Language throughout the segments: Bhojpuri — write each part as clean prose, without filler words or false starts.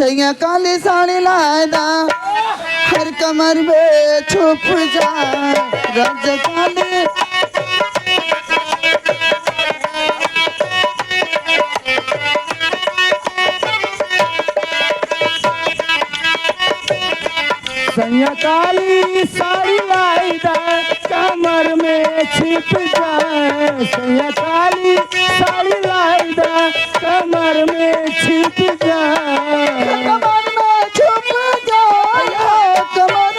सैया काली साड़ी लादा हर कमर में छुप जा राजा काली सैया काली साड़ी लाइदा कमर में छिप जाए सैया काली साड़ी लाइदा कमर में छिप जाए कमर में छुप जा कमर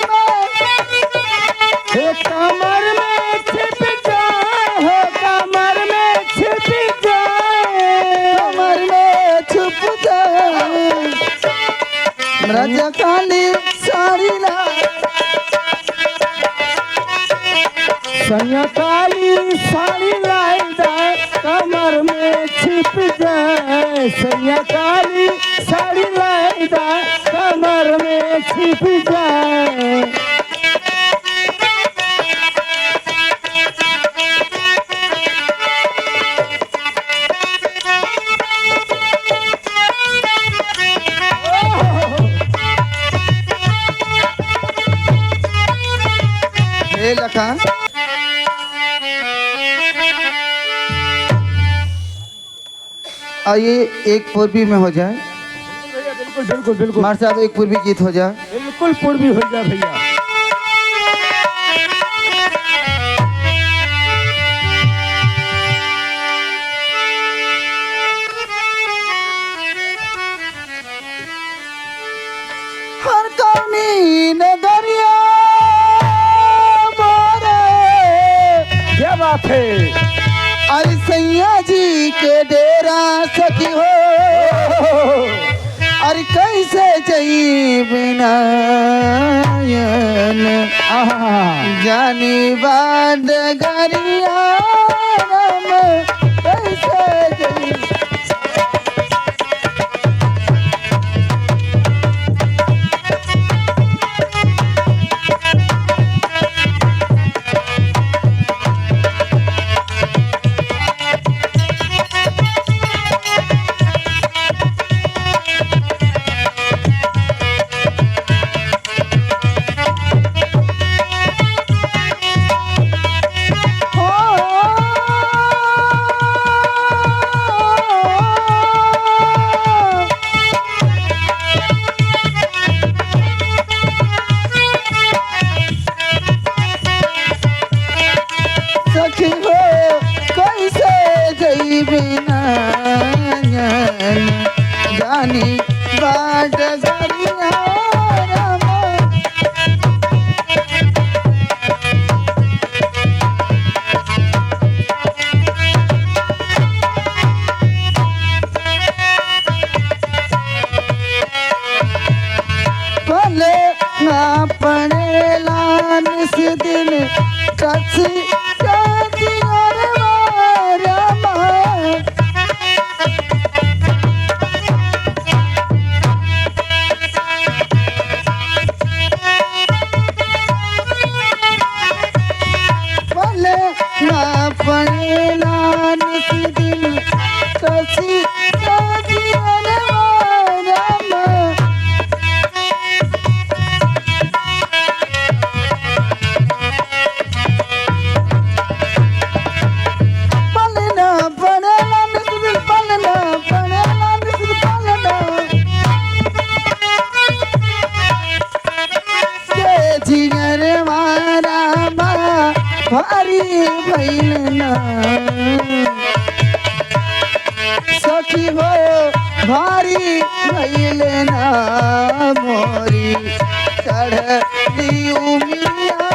में छिप जाए हो कमर में छिप जाए कमर में छुप जा राजा काली साड़ी ला सैया काली साड़ी लाइदा कमर में छिप जाए सैया काली साड़ी लाइदा कमर में छिप जाए लखा आइए एक पूर्वी में हो जाए बिल्कुल बिल्कुल बिल्कुल मार साहब एक पूर्वी गीत हो जाए बिल्कुल पूर्वी हो जाए भैया हर कौनी नगरिया क्या बात है अरे सैया जी के डेरा सखी हो अरे कैसे जई बिना जानी बाद गरिया राम कैसे जई सखी हो कैसे जई बिना जानी बाट गरिया राम भले ना पड़ेला निस दिन कसी ना पड़ेला निस दिन कसी भारी भैलना सखी हो भारी भैलना मोरी चढ़ली उमिया